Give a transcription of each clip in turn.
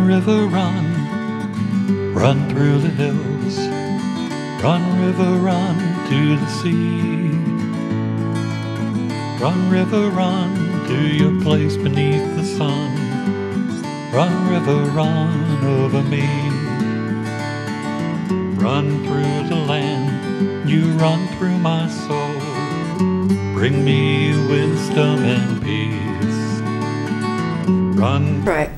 river, run, run through the hills. Run, river, run to the sea. Run, river, run to your place beneath the sun. Run, river, run over me. Run through the land, you run through my soul. Bring me wisdom and peace. Run. Right.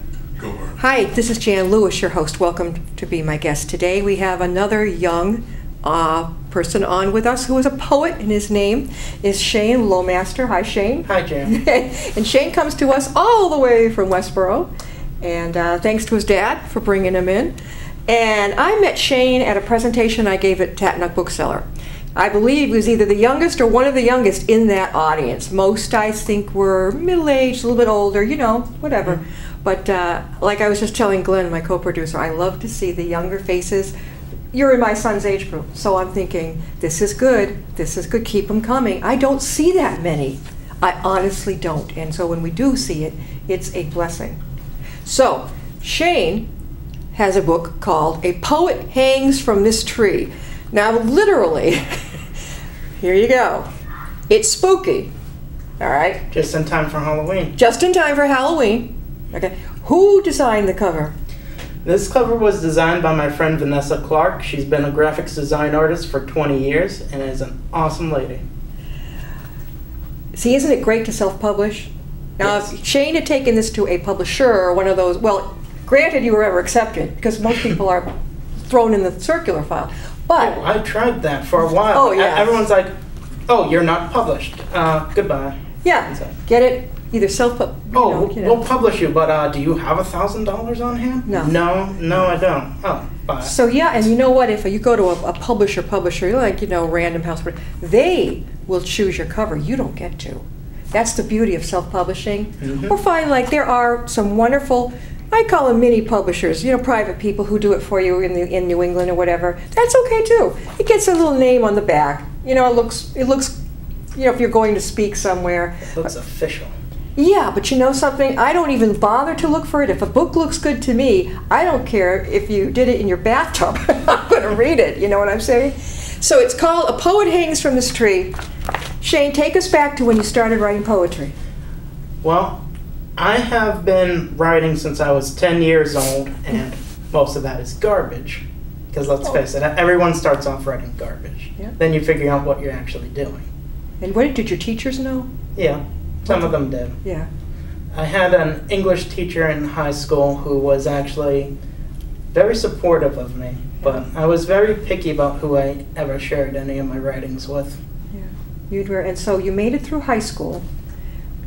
Hi, this is Jan Lewis, your host. Welcome to be my guest today. We have another young person on with us who is a poet, and his name is Shane Lowmaster. Hi, Shane. Hi, Jan. And Shane comes to us all the way from Westboro, and thanks to his dad for bringing him in. And I met Shane at a presentation I gave at Tatnuk Bookseller. I believe he was either the youngest or one of the youngest in that audience. Most, I think, were middle-aged, a little bit older, you know, whatever. Mm-hmm. But like I was just telling Glenn, my co-producer, I love to see the younger faces. You're in my son's age group, so I'm thinking, this is good, keep them coming. I don't see that many. I honestly don't. And so when we do see it, it's a blessing. So, Shane has a book called A Poet Hangs from This Tree. Now, literally, here you go. It's spooky, all right? Just in time for Halloween. Just in time for Halloween. Okay. Who designed the cover? This cover was designed by my friend Vanessa Clark. She's been a graphics design artist for 20 years and is an awesome lady. See, isn't it great to self-publish? Now, Yes. if Shane had taken this to a publisher or one of those, well, granted you were ever accepted, because most people are thrown in the circular file. But Oh, I tried that for a while. Oh, yeah. Everyone's like, oh, you're not published. Goodbye. yeah, So- get it? Either self-pub. Oh, we'll publish you, but do you have $1,000 on hand? No. No, I don't. Oh, bye. So yeah, and you know what? If you go to a publisher, like, you know, Random House, they will choose your cover. You don't get to. That's the beauty of self-publishing. Mm-hmm. Or find, like, there are some wonderful, I call them mini publishers, you know, private people who do it for you in New England or whatever. That's okay too. It gets a little name on the back. You know, it looks, you know, if you're going to speak somewhere. It looks official. Yeah, but you know something? I don't even bother to look for it. If a book looks good to me, I don't care if you did it in your bathtub. I'm going to read it, you know what I'm saying? So it's called A Poet Hangs from This Tree. Shane, take us back to when you started writing poetry. Well, I have been writing since I was 10 years old, and most of that is garbage. Because let's face it, everyone starts off writing garbage. Yeah. Then you figure out what you're actually doing. And what did your teachers know? Yeah, some of them did. Yeah. I had an English teacher in high school who was actually very supportive of me, but I was very picky about who I ever shared any of my writings with. Yeah. And so you made it through high school.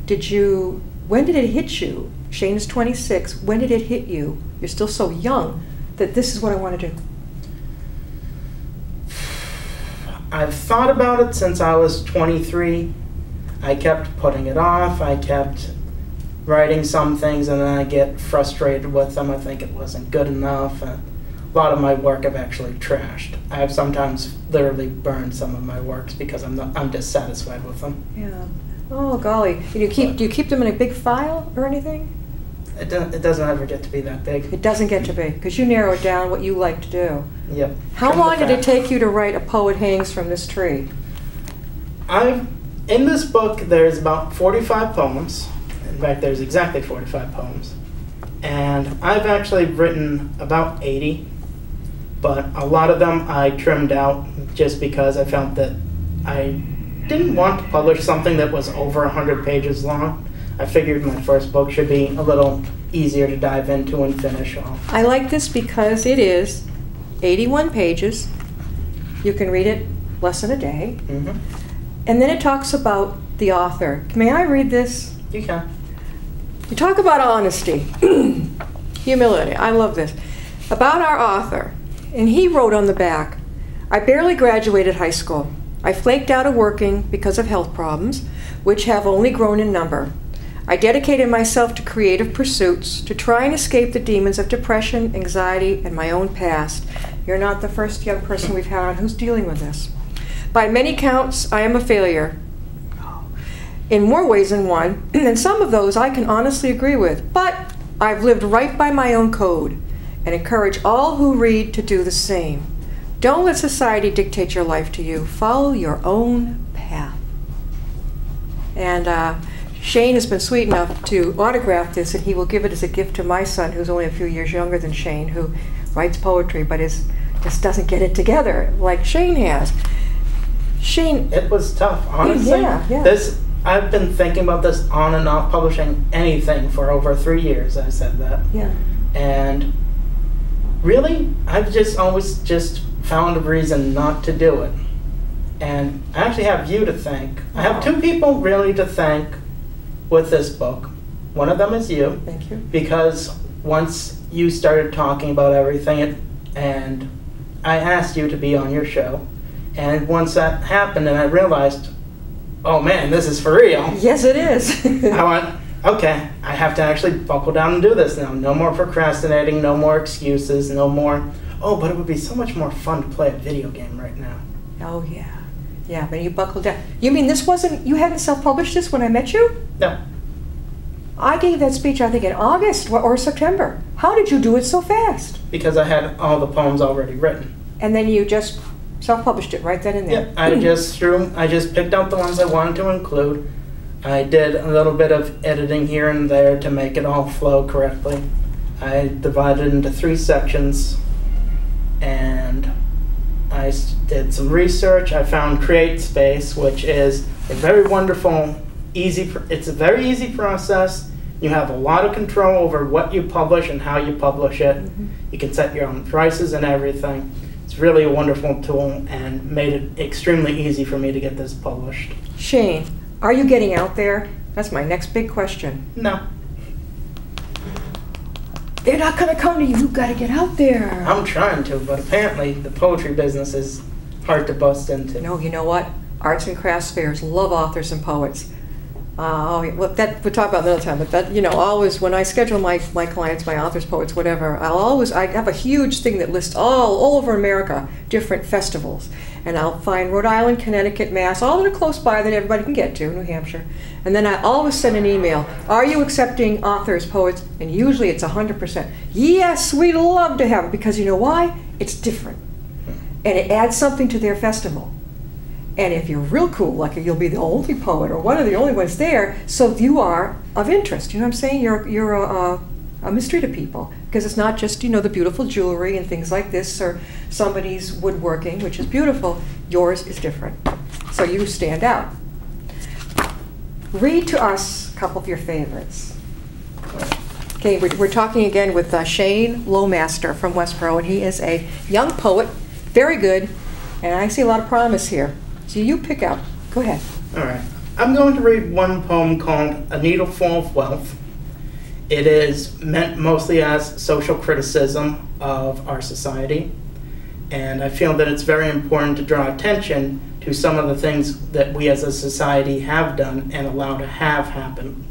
When did it hit you? Shane is 26. When did it hit you? You're still so young that this is what I want to do. I've thought about it since I was 23. I kept putting it off. I kept writing some things and then I get frustrated with them. I think it wasn't good enough. And a lot of my work I've actually trashed. I have sometimes literally burned some of my works because I'm dissatisfied with them. Yeah. Oh golly. Do you keep them in a big file or anything? It doesn't ever get to be that big. It doesn't get to be, because you narrow it down what you like to do. Yep. How long did it take you to write A Poet Hangs from This Tree? In this book, there's about 45 poems. In fact, there's exactly 45 poems. And I've actually written about 80, but a lot of them I trimmed out just because I felt that I didn't want to publish something that was over 100 pages long. I figured my first book should be a little easier to dive into and finish off. I like this because it is 81 pages. You can read it less than a day. Mm-hmm. And then it talks about the author. May I read this? You can. You talk about honesty, humility. I love this. About our author. And he wrote on the back, I barely graduated high school. I flaked out of working because of health problems, which have only grown in number. I dedicated myself to creative pursuits to try and escape the demons of depression, anxiety, and my own past. You're not the first young person we've had on who's dealing with this. By many counts, I am a failure. In more ways than one, and some of those I can honestly agree with. But I've lived right by my own code and encourage all who read to do the same. Don't let society dictate your life to you. Follow your own path. And Shane has been sweet enough to autograph this, and he will give it as a gift to my son, who's only a few years younger than Shane, who writes poetry but just doesn't get it together like Shane has. Shane, it was tough, honestly. Yeah. I've been thinking about this on and off publishing anything for over 3 years. I said that. Yeah. And really, I've just always just found a reason not to do it. And I actually have you to thank. I have 2 people really to thank with this book. One of them is you. Thank you. Because once you started talking about everything, and I asked you to be on your show, and once that happened and I realized, oh man, this is for real. Yes, it is. I went, okay, I have to actually buckle down and do this now. No more procrastinating, no more excuses, no more, oh, but it would be so much more fun to play a video game right now. Oh, yeah. Yeah, but you buckled down. You mean you hadn't self-published this when I met you? No. I gave that speech, I think, in August or September. How did you do it so fast? Because I had all the poems already written. And then you just self-published it right then and there? Yeah, I just picked out the ones I wanted to include. I did a little bit of editing here and there to make it all flow correctly. I divided it into 3 sections, and I did some research. I found CreateSpace, which is a very wonderful, it's a very easy process. You have a lot of control over what you publish and how you publish it. Mm-hmm. You can set your own prices and everything. It's really a wonderful tool and made it extremely easy for me to get this published. Shane, are you getting out there? That's my next big question. No. They're not going to come to you. You've got to get out there. I'm trying to, but apparently the poetry business is hard to bust into. No, you know what? Arts and crafts fairs love authors and poets. We'll talk about another time, but always when I schedule my clients, my authors, poets, whatever, I have a huge thing that lists all over America different festivals, and I'll find Rhode Island, Connecticut, Mass, all that are close by that everybody can get to, New Hampshire, and then I always send an email, are you accepting authors, poets, and usually it's 100%. Yes, we'd love to have it, because you know why? It's different, and it adds something to their festival. And if you're real cool, like you'll be the only poet or one of the only ones there, so you are of interest. You know what I'm saying? You're a mystery to people, because it's not just the beautiful jewelry and things like this, or somebody's woodworking, which is beautiful. Yours is different, so you stand out. Read to us a couple of your favorites. Okay, we're talking again with Shane Lowmaster from Westboro, and he is a young poet, very good, and I see a lot of promise here. So you pick out. Go ahead. All right. I'm going to read one poem called A Needleful of Wealth. It is meant mostly as social criticism of our society, and I feel that it's very important to draw attention to some of the things that we as a society have done and allow to have happen.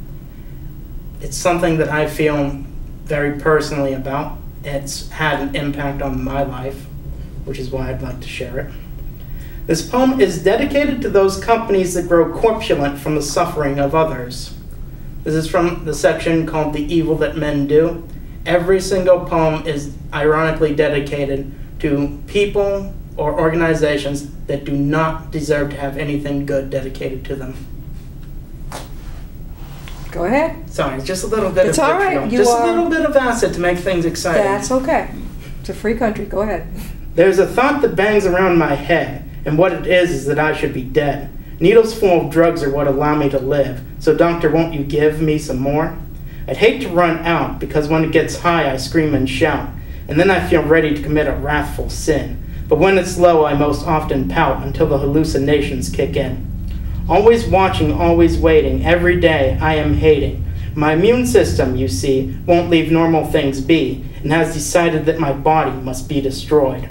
It's something that I feel very personally about. It's had an impact on my life, which is why I'd like to share it. This poem is dedicated to those companies that grow corpulent from the suffering of others. This is from the section called The Evil That Men Do. Every single poem is ironically dedicated to people or organizations that do not deserve to have anything good dedicated to them. Go ahead. Sorry, it's just a little bit it's of vitriol. Right. Just a little bit of acid to make things exciting. That's okay. It's a free country. Go ahead. There's a thought that bangs around my head, and what it is that I should be dead. Needles full of drugs are what allow me to live, so doctor, won't you give me some more? I'd hate to run out, because when it gets high I scream and shout, and then I feel ready to commit a wrathful sin. But when it's low I most often pout until the hallucinations kick in. Always watching, always waiting, every day I am hating. My immune system, you see, won't leave normal things be, and has decided that my body must be destroyed.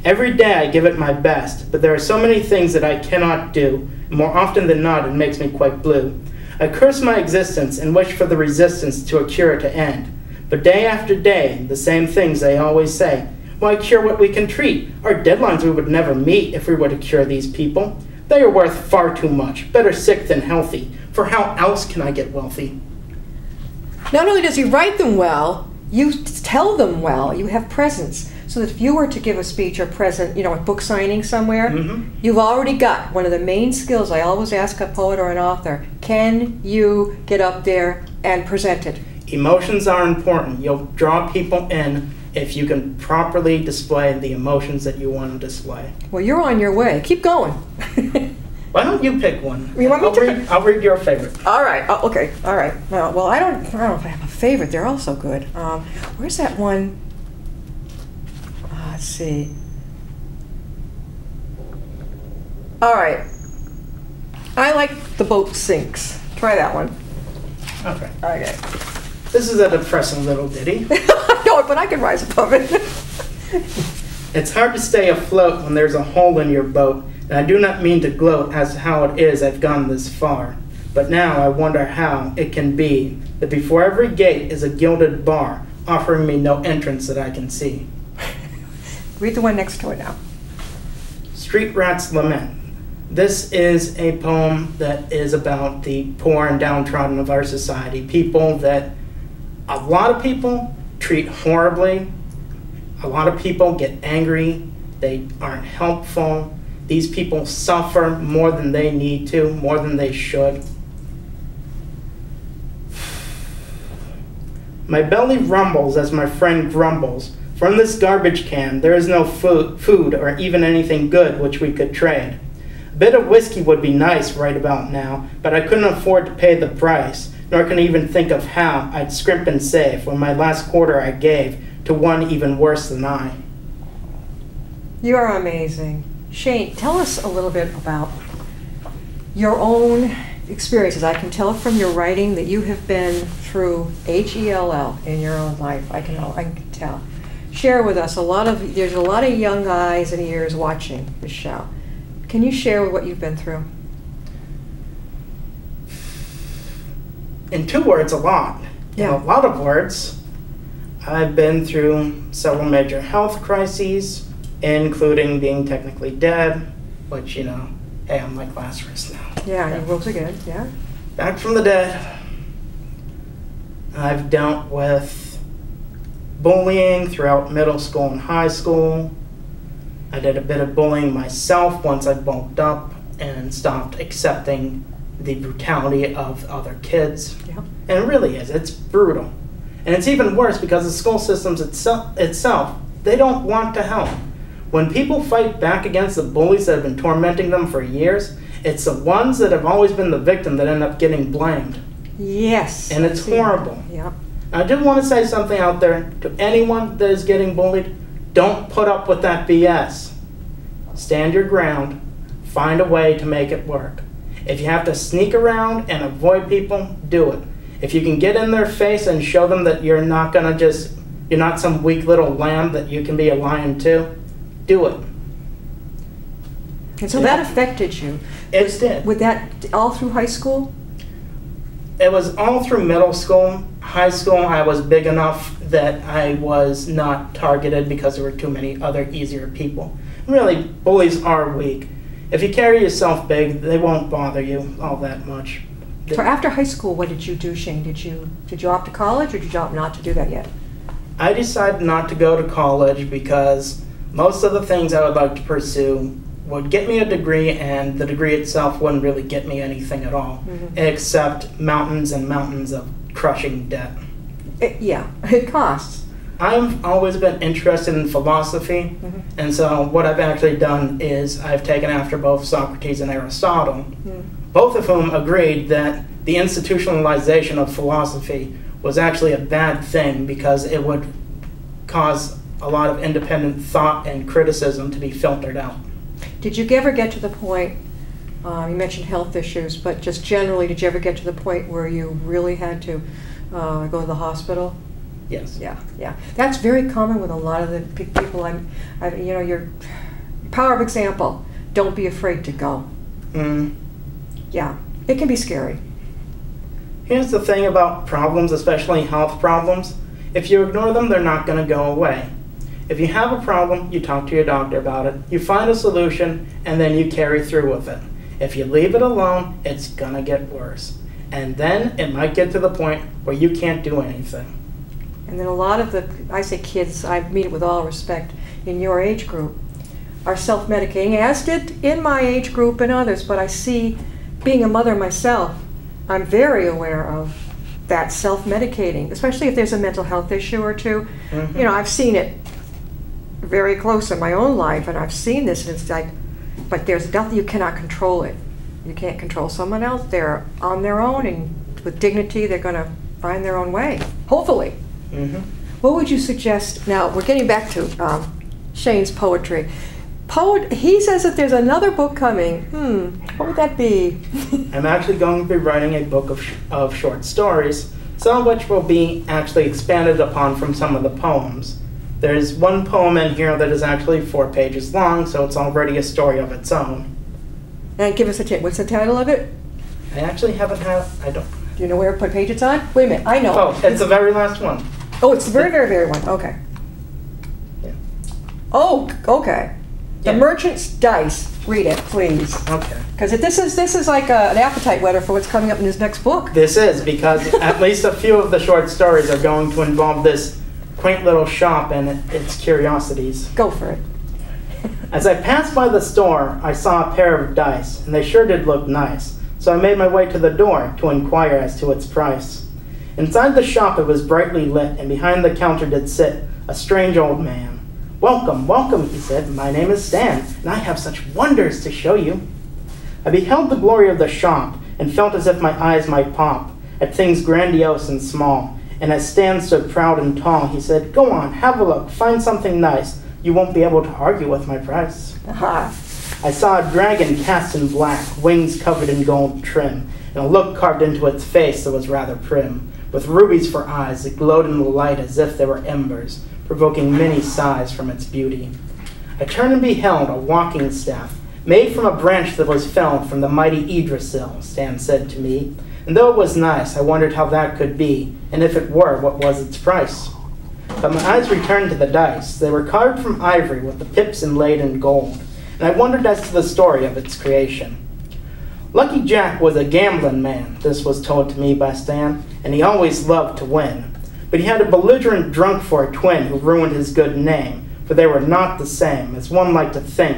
Every day I give it my best, but there are so many things that I cannot do, and more often than not it makes me quite blue. I curse my existence and wish for the resistance to a cure to end. But day after day, the same things they always say. Why cure what we can treat? Our deadlines we would never meet if we were to cure these people. They are worth far too much, better sick than healthy, for how else can I get wealthy? Not only does he write them well, you tell them well. You have presence. So that if you were to give a speech or present, you know, at book signing somewhere, you've already got one of the main skills I always ask a poet or an author. Can you get up there and present it? Emotions are important. You'll draw people in if you can properly display the emotions that you want to display. Well, you're on your way. Keep going. Why don't you pick one? You want me to? I'll read your favorite. All right. Oh, okay. All right. Well, I don't know if I have a favorite. They're all so good. Where's that one? Let's see. All right. I like The Boat Sinks. Try that one. Okay. Okay. This is a depressing little ditty. No, but I can rise above it. It's hard to stay afloat when there's a hole in your boat, and I do not mean to gloat as to how it is I've gone this far. But now I wonder how it can be that before every gate is a gilded bar, offering me no entrance that I can see. Read the one next to it now. Street Rat's Lament. This is a poem that is about the poor and downtrodden of our society. People that a lot of people treat horribly. A lot of people get angry. They aren't helpful. These people suffer more than they need to, more than they should. My belly rumbles as my friend grumbles. From this garbage can, there is no food or even anything good which we could trade. A bit of whiskey would be nice right about now, but I couldn't afford to pay the price, nor can I even think of how I'd scrimp and save when my last quarter I gave to one even worse than I. You are amazing. Shane, tell us a little bit about your own experiences. I can tell from your writing that you have been through HELL in your own life. I can tell. Share with us there's a lot of young eyes and ears watching this show. Can you share what you've been through? In 2 words, a lot. Yeah. In a lot of words, I've been through several major health crises, including being technically dead, which, you know, hey, I'm like Lazarus now. Yeah, you rose again, yeah. Back from the dead. I've dealt with bullying throughout middle school and high school. I did a bit of bullying myself once I bulked up and stopped accepting the brutality of other kids. Yeah. And it really is. It's brutal. And it's even worse because the school systems itself, they don't want to help. When people fight back against the bullies that have been tormenting them for years, it's the ones that have always been the victim that end up getting blamed. Yes. And it's horrible. Yeah. I do want to say something out there to anyone that is getting bullied. Don't put up with that BS. Stand your ground. Find a way to make it work. If you have to sneak around and avoid people, do it. If you can get in their face and show them that you're not some weak little lamb that you can be a lion too, do it. And so that affected you. It did. Was that all through high school? It was all through middle school. High school, I was big enough that I was not targeted because there were too many other easier people. Really, bullies are weak. If you carry yourself big, they won't bother you all that much. For after high school, what did you do, Shane? Did you opt to college, or did you opt not to do that yet? I decided not to go to college because most of the things I would like to pursue would get me a degree, and the degree itself wouldn't really get me anything at all, except mountains and mountains of crushing debt. It costs. I've always been interested in philosophy, and so what I've actually done is I've taken after both Socrates and Aristotle, both of whom agreed that the institutionalization of philosophy was actually a bad thing because it would cause a lot of independent thought and criticism to be filtered out. Did you ever get to the point, you mentioned health issues, but just generally, did you ever get to the point where you really had to go to the hospital? Yes. Yeah. That's very common with a lot of the people. Your power of example. Don't be afraid to go. Yeah, it can be scary. Here's the thing about problems, especially health problems. If you ignore them, they're not going to go away. If you have a problem, you talk to your doctor about it, you find a solution, and then you carry through with it. If you leave it alone, it's going to get worse. and then it might get to the point where you can't do anything. And then a lot of the, I say kids, I mean it with all respect, in your age group, are self-medicating, as did in my age group and others, but I see, being a mother myself, I'm very aware of that self-medicating, especially if there's a mental health issue or two. Mm-hmm. You know, I've seen it very close in my own life, and I've seen this, and it's like, but there's nothing, you cannot control it. You can't control someone else. They're on their own, and with dignity, they're going to find their own way, hopefully. Mm-hmm. What would you suggest? Now, we're getting back to Shane's poetry. He says that there's another book coming. What would that be? I'm actually going to be writing a book of short stories, some of which will be actually expanded upon from some of the poems. There's one poem in here that is actually 4 pages long, so it's already a story of its own. And give us a tip. What's the title of it? I actually haven't had, Do you know what page it's on? Wait a minute, I know. Oh, it's the very last one. Oh, it's the very, very, very one. Okay. Yeah. Oh, okay. The Yeah. Merchant's Dice. Read it, please. Okay. Because this is like an appetite whetter for what's coming up in his next book. This is, because at least a few of the short stories are going to involve this quaint little shop and its curiosities. Go for it. As I passed by the store, I saw a pair of dice, and they sure did look nice, so I made my way to the door to inquire as to its price. Inside the shop it was brightly lit, and behind the counter did sit a strange old man. "Welcome, welcome," he said. "My name is Stan, and I have such wonders to show you." I beheld the glory of the shop, and felt as if my eyes might pop at things grandiose and small. And as Stan stood proud and tall, he said, "Go on, have a look, find something nice. You won't be able to argue with my price." Aha. I saw a dragon cast in black, wings covered in gold trim, and a look carved into its face that was rather prim. With rubies for eyes that glowed in the light as if they were embers, provoking many sighs from its beauty. I turned and beheld a walking staff, made from a branch that was felled from the mighty Yggdrasil, Stan said to me. And though it was nice, I wondered how that could be, and if it were, what was its price. But my eyes returned to the dice. They were carved from ivory with the pips inlaid in gold, and I wondered as to the story of its creation. Lucky Jack was a gambling man, this was told to me by Stan, and he always loved to win. But he had a belligerent drunk for a twin who ruined his good name, for they were not the same, as one liked to think